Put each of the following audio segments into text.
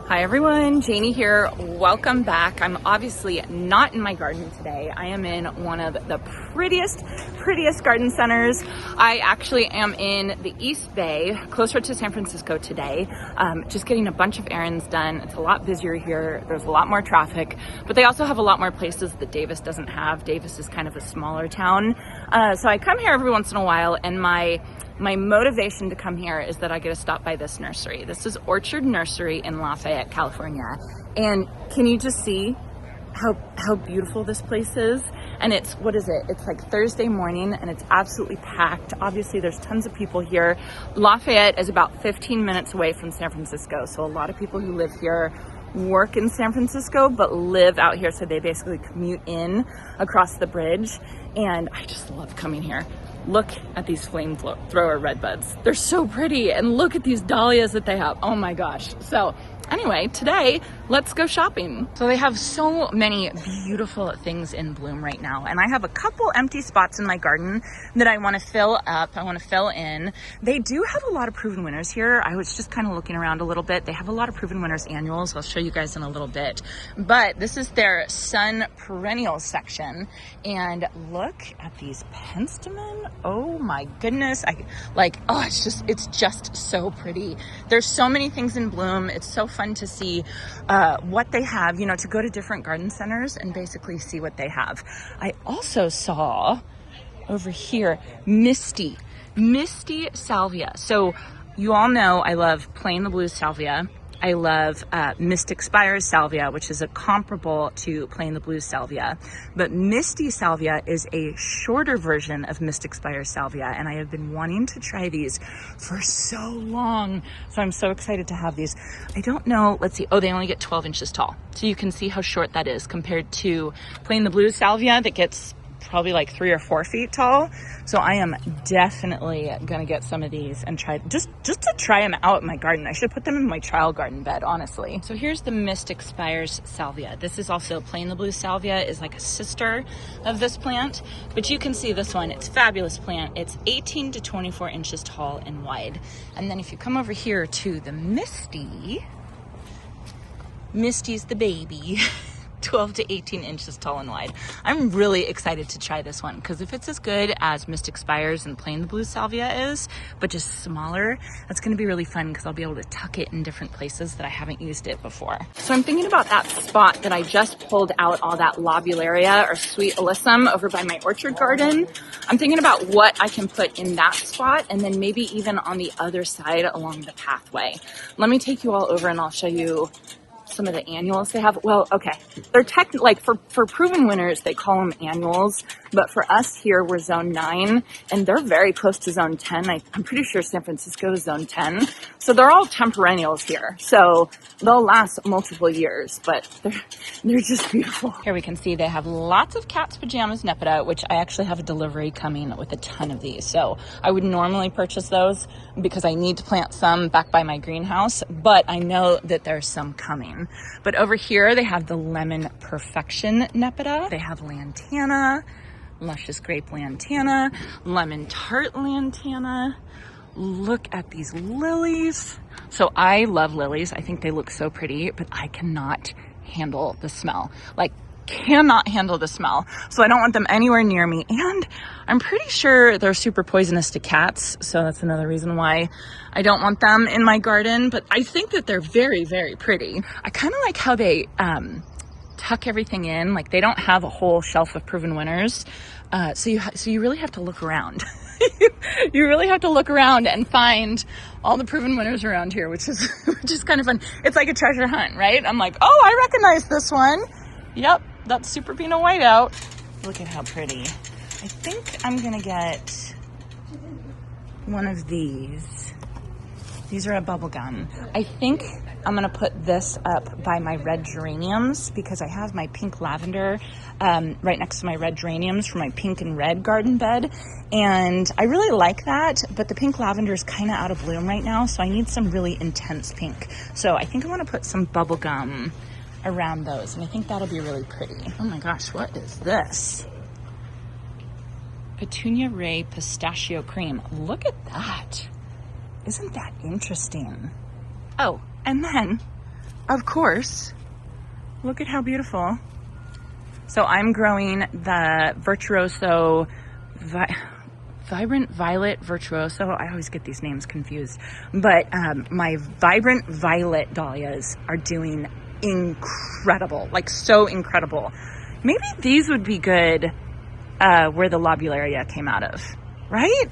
Hi everyone, Janie here. Welcome back. I'm obviously not in my garden today. I am in one of the prettiest garden centers. I actually am in the East Bay, closer to San Francisco today. Just getting a bunch of errands done. It's a lot busier here. There's a lot more traffic, but they also have a lot more places that Davis doesn't have. Davis is kind of a smaller town. So I come here every once in a while, and my motivation to come here is that I get to stop by this nursery. This is Orchard Nursery in Lafayette, California. And can you just see how beautiful this place is? And it's, what is it? It's like Thursday morning and it's absolutely packed. Obviously there's tons of people here. Lafayette is about 15 minutes away from San Francisco. So a lot of people who live here work in San Francisco but live out here, so they basically commute in across the bridge. And I just love coming here. Look at these flamethrower redbuds. They're so pretty, and look at these dahlias that they have. Oh my gosh. So anyway, today, let's go shopping. So they have so many beautiful things in bloom right now, and I have a couple empty spots in my garden that I want to fill up. I want to fill in. They do have a lot of proven winners here. I was just kind of looking around a little bit. They have a lot of proven winners annuals. I'll show you guys in a little bit. But this is their sun perennials section, and look at these penstemon. Oh my goodness. It's just so pretty. There's so many things in bloom. It's so fun to see what they have, to go to different garden centers and basically see what they have. I also saw over here Misty salvia. So you all know I love Plain the Blue salvia. I love Mystic Spire's salvia, which is a comparable to Plain the Blue salvia. But Misty salvia is a shorter version of Mystic Spire's salvia, and I have been wanting to try these for so long. So I'm so excited to have these. I don't know, let's see. Oh, they only get 12 inches tall. So you can see how short that is compared to Plain the Blue salvia that gets probably like 3 or 4 feet tall. So I am definitely gonna get some of these and try just to try them out in my garden. I should put them in my trial garden bed, honestly. So here's the Mystic Spires salvia. This is also Plain the Blue salvia, is like a sister of this plant, but you can see this one. It's a fabulous plant. It's 18 to 24 inches tall and wide. And then if you come over here to the Misty's the baby. 12 to 18 inches tall and wide. I'm really excited to try this one, because if it's as good as Mystic Spires and Plain the Blue salvia is, but just smaller, that's going to be really fun because I'll be able to tuck it in different places that I haven't used it before. So I'm thinking about that spot that I just pulled out all that lobularia or sweet alyssum over by my orchard garden. I'm thinking about what I can put in that spot, and then maybe even on the other side along the pathway. Let me take you all over and I'll show you some of the annuals they have. Well, okay, they're like for proven winners, they call them annuals, but for us here, we're zone 9, and they're very close to zone 10. I'm pretty sure San Francisco is zone 10. So they're all temperennials here. So they'll last multiple years, but they're just beautiful. Here we can see they have lots of cat's pajamas nepeta, which I actually have a delivery coming with a ton of these. So I would normally purchase those because I need to plant some back by my greenhouse, but I know that there's some coming. But over here, they have the Lemon Perfection nepeta. They have lantana, Luscious Grape lantana, Lemon Tart lantana. Look at these lilies. So I love lilies. I think they look so pretty, but I cannot handle the smell. Cannot handle the smell. So I don't want them anywhere near me. And I'm pretty sure they're super poisonous to cats. So that's another reason why I don't want them in my garden. But I think that they're very, very pretty. I kind of like how they tuck everything in. Like, they don't have a whole shelf of proven winners. So you really have to look around. You really have to look around and find all the proven winners around here, which is kind of fun. It's like a treasure hunt, right? I'm like, oh, I recognize this one. Yep, that's Super Pinot Whiteout. Look at how pretty. I think I'm gonna get one of these. These are a bubble gum. I think I'm gonna put this up by my red geraniums because I have my pink lavender right next to my red geraniums for my pink and red garden bed. And I really like that, but the pink lavender is kind of out of bloom right now, so I need some really intense pink. So I think I wanna put some bubble gum around those, and I think that'll be really pretty. Oh my gosh, what is this? Petunia Ray Pistachio Cream. Look at that. Isn't that interesting? Oh, and then of course, look at how beautiful. So I'm growing the Virtuoso, Vibrant Violet Virtuoso. I always get these names confused. But my Vibrant Violet dahlias are doing incredible, like so incredible. Maybe these would be good where the lobularia came out of, right?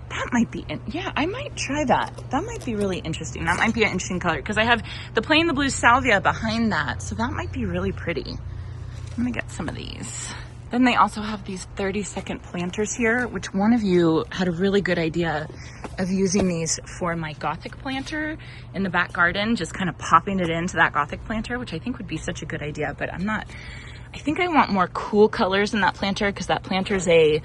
That might be, yeah, I might try that. That might be really interesting. That might be an interesting color because I have the plain the blue salvia behind that. So that might be really pretty. I'm gonna get some of these. Then they also have these 30-second planters here, which one of you had a really good idea of using these for my Gothic planter in the back garden, just kind of popping it into that Gothic planter, which I think would be such a good idea, but I'm not, I think I want more cool colors in that planter because that planter is a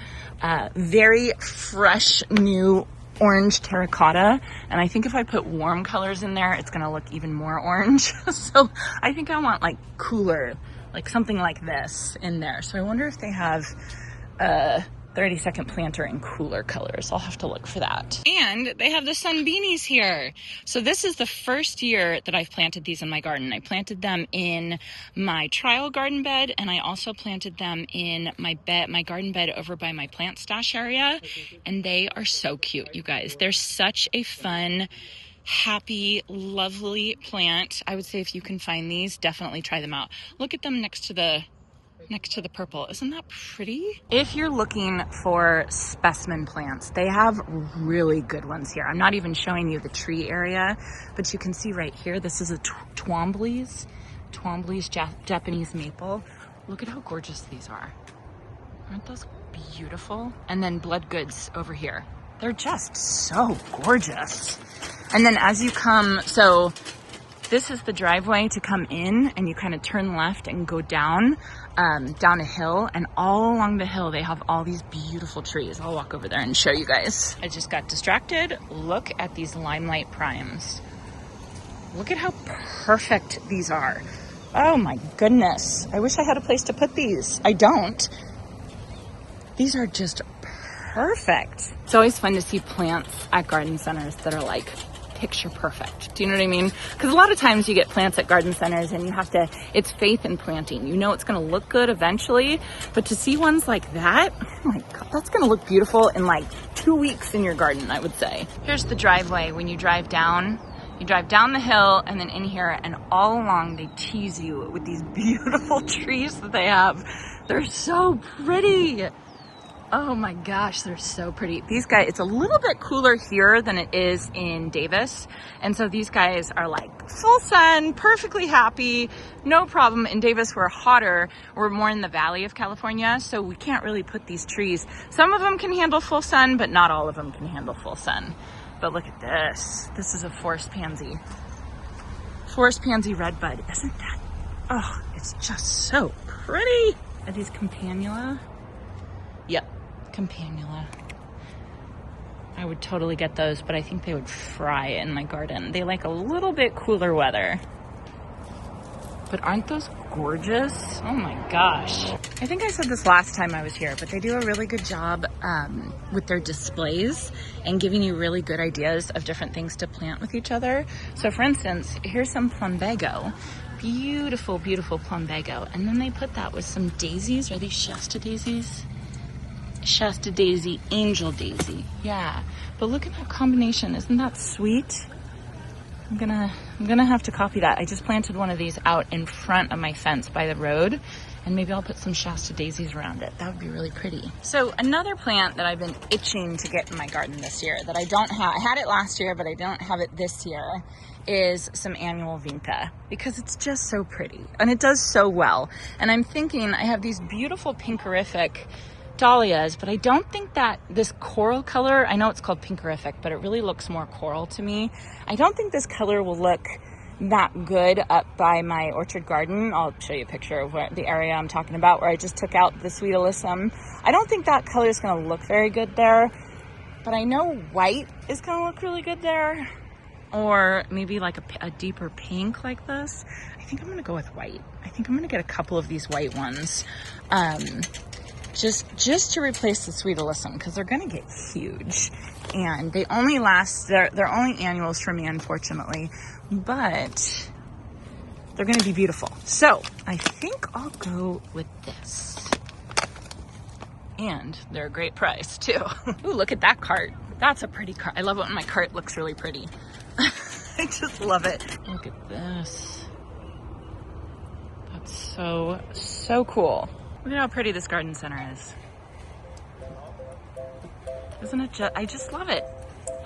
very fresh, new orange terracotta. And I think if I put warm colors in there, it's gonna look even more orange. So I think I want like cooler, like something like this in there. So I wonder if they have a 30-second planter in cooler colors. I'll have to look for that. And they have the sunbeanies here. So this is the first year that I've planted these in my garden. I planted them in my trial garden bed, and I also planted them in my garden bed over by my plant stash area. And they are so cute, you guys. They're such a fun, happy, lovely plant. I would say if you can find these, definitely try them out. Look at them next to the purple. Isn't that pretty? If you're looking for specimen plants, they have really good ones here. I'm not even showing you the tree area, but you can see right here, this is a Twombly's Japanese maple. Look at how gorgeous these are. Aren't those beautiful? And then blood goods over here. They're just so gorgeous. And then as you come, so this is the driveway to come in, and you kind of turn left and go down a hill, and all along the hill they have all these beautiful trees. I'll walk over there and show you guys. I just got distracted. Look at these limelight primes. Look at how perfect these are. Oh my goodness. I wish I had a place to put these. I don't. These are just perfect. It's always fun to see plants at garden centers that are like picture perfect. Do you know what I mean? Because a lot of times you get plants at garden centers and you have to, it's faith in planting. You know it's going to look good eventually, but to see ones like that, oh my God, that's going to look beautiful in like 2 weeks in your garden, I would say. Here's the driveway. When you drive down the hill and then in here, and all along they tease you with these beautiful trees that they have. They're so pretty. Oh my gosh, they're so pretty. These guys, it's a little bit cooler here than it is in Davis. And so these guys are like full sun, perfectly happy, no problem. In Davis, we're hotter. We're more in the valley of California, so we can't really put these trees. Some of them can handle full sun, but not all of them can handle full sun. But look at this. This is a forest pansy. Forest pansy redbud. Isn't that, oh, it's just so pretty. Are these campanula? Yep. Campanula. I would totally get those, but I think they would fry in my garden. They like a little bit cooler weather. But aren't those gorgeous? Oh my gosh. I think I said this last time I was here, but they do a really good job with their displays and giving you really good ideas of different things to plant with each other. So for instance, here's some plumbago. Beautiful, beautiful plumbago. And then they put that with some daisies. Are these Shasta daisies? Shasta daisy, angel daisy. Yeah, but look at that combination. Isn't that sweet? I'm gonna have to copy that. I just planted one of these out in front of my fence by the road, and maybe I'll put some Shasta daisies around it. That would be really pretty. So another plant that I've been itching to get in my garden this year that I don't have, I had it last year, but I don't have it this year, is some annual vinca, because it's just so pretty and it does so well. And I'm thinking, I have these beautiful pinkerific dahlias, but I don't think that this coral color, I know it's called pinkerific, but it really looks more coral to me. I don't think this color will look that good up by my orchard garden. I'll show you a picture of the area I'm talking about where I just took out the sweet alyssum. I don't think that color is going to look very good there, but I know white is going to look really good there, or maybe like a deeper pink like this. I think I'm going to go with white. I think I'm going to get a couple of these white ones. Just to replace the sweet alyssum, because they're gonna get huge, and they only last, they're only annuals for me, unfortunately, but They're gonna be beautiful. So I think I'll go with this. And they're a great price too. Ooh, look at that cart. That's a pretty cart. I love it when my cart looks really pretty. I just love it. Look at this. That's so cool. Look at how pretty this garden center is. Isn't it just, I just love it.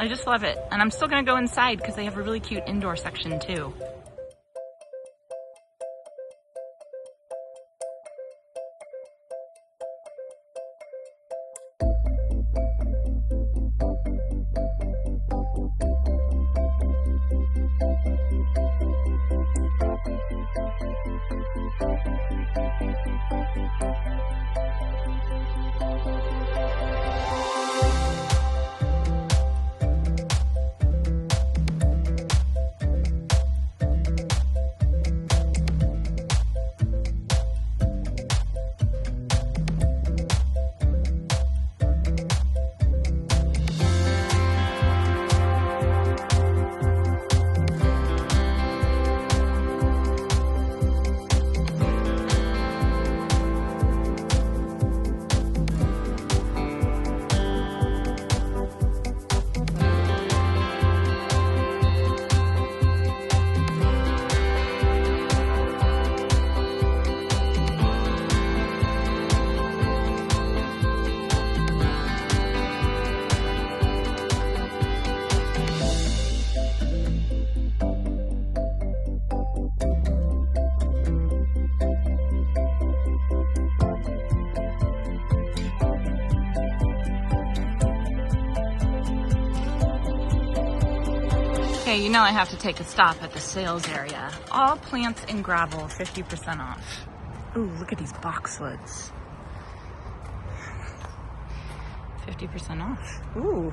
I just love it. And I'm still gonna go inside because they have a really cute indoor section too. Okay, you know I have to take a stop at the sales area. All plants and gravel, 50% off. Ooh, look at these boxwoods. 50% off. Ooh.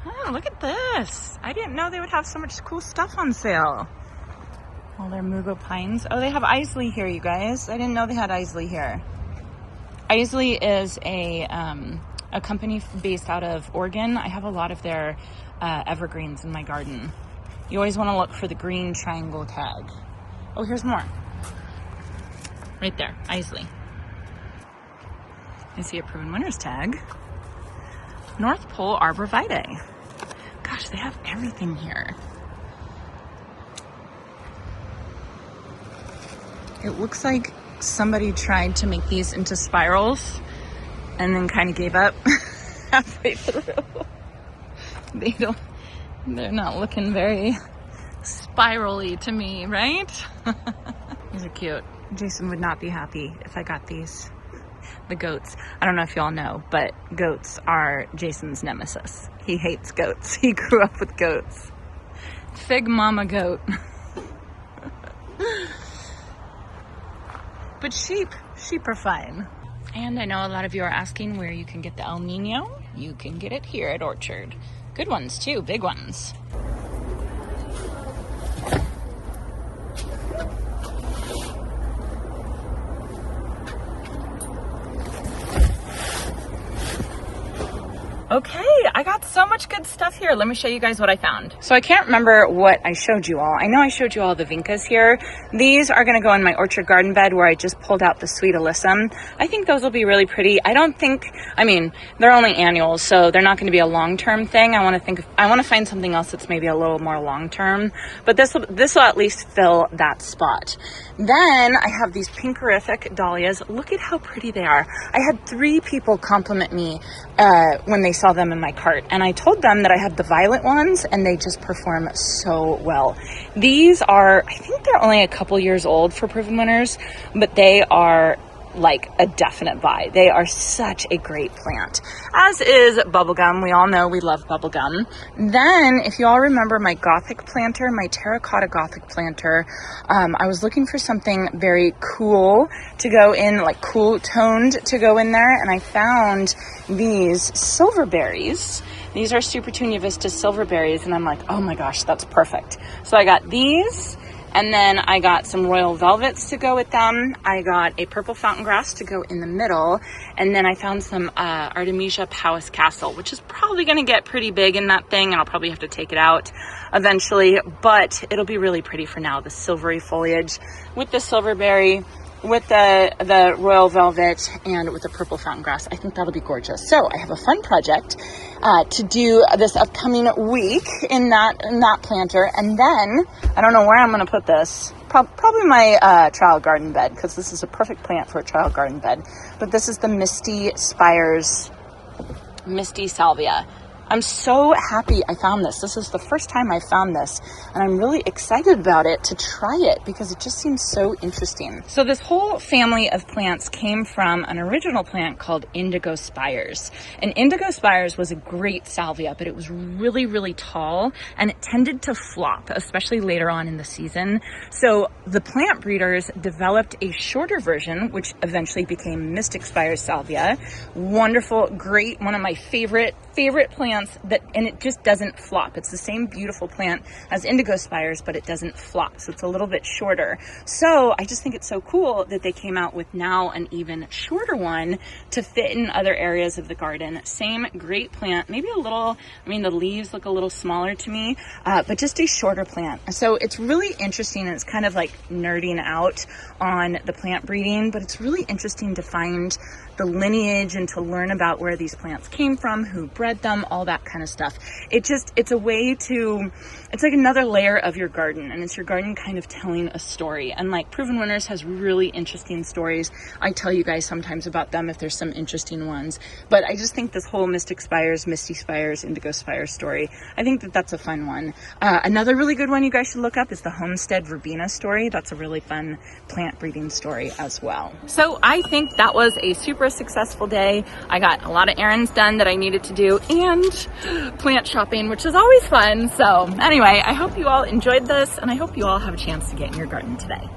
Oh, look at this. I didn't know they would have so much cool stuff on sale. All their Mugo pines. Oh, they have Isley here, you guys. I didn't know they had Isley here. Isley is a company based out of Oregon. I have a lot of their evergreens in my garden. You always want to look for the green triangle tag. Oh, here's more. Right there, Isley. I see a Proven Winners tag. North Pole Arborvitae. Gosh, they have everything here. It looks like somebody tried to make these into spirals and then kind of gave up halfway through. They're not looking very spirally to me, right? These are cute. Jason would not be happy if I got these. The goats. I don't know if y'all know, but goats are Jason's nemesis. He hates goats. He grew up with goats. Fig mama goat. But sheep are fine. And I know a lot of you are asking where you can get the El Nino. You can get it here at Orchard. Good ones too, big ones. Okay, I got so much good stuff here. Let me show you guys what I found. So I can't remember what I showed you all. I know I showed you all the vincas here. These are gonna go in my orchard garden bed where I just pulled out the sweet alyssum. I think those will be really pretty. I mean, they're only annuals, so they're not gonna be a long-term thing. I wanna find something else that's maybe a little more long-term, but this will at least fill that spot. Then I have these pinkerific dahlias. Look at how pretty they are. I had 3 people compliment me when they saw them in my cart, and I told them that I had the violet ones and they just perform so well. These are, I think they're only a couple years old for Proven Winners, but they are like a definite buy. They are such a great plant, as is bubblegum. We all know we love bubblegum. Then if you all remember my Gothic planter, my terracotta Gothic planter, I was looking for something very cool to go in, like cool toned to go in there, and I found these silverberries. These are Super Tunia Vista silverberries, and I'm like, oh my gosh, that's perfect. So I got these, And then I got some royal velvets to go with them. I got a purple fountain grass to go in the middle. And then I found some Artemisia Powys Castle, which is probably going to get pretty big in that thing. And I'll probably have to take it out eventually. But it'll be really pretty for now. The silvery foliage with the silverberry, with the royal velvet, and with the purple fountain grass. I think that'll be gorgeous. So I have a fun project to do this upcoming week in that planter. And then I don't know where I'm going to put this. Probably my trial garden bed, because this is a perfect plant for a trial garden bed. But this is the Misty Spires Misty Salvia. I'm so happy I found this. This is the first time I found this, and I'm really excited about it to try it because it just seems so interesting. So this whole family of plants came from an original plant called Indigo Spires. And Indigo Spires was a great salvia, but it was really, really tall, and it tended to flop, especially later on in the season. So the plant breeders developed a shorter version, which eventually became Mystic Spires Salvia. Wonderful, great, one of my favorite plants and it just doesn't flop. It's the same beautiful plant as Indigo Spires, but it doesn't flop. So it's a little bit shorter. So I just think it's so cool that they came out with now an even shorter one to fit in other areas of the garden. Same great plant, maybe a little, the leaves look a little smaller to me, but just a shorter plant. So it's really interesting, and it's kind of like nerding out on the plant breeding, but it's really interesting to find the lineage and to learn about where these plants came from, who bred them, all that kind of stuff. It's a way to, it's like another layer of your garden, and it's your garden kind of telling a story. And like Proven Winners has really interesting stories. I tell you guys sometimes about them if there's some interesting ones, but I just think this whole Mystic Spires, Misty Spires, Indigo Spires story, I think that that's a fun one. Another really good one you guys should look up is the Homestead Verbena story. That's a really fun plant breeding story as well. So I think that was a super successful day. I got a lot of errands done that I needed to do, and plant shopping, which is always fun. So anyway, I hope you all enjoyed this, and I hope you all have a chance to get in your garden today.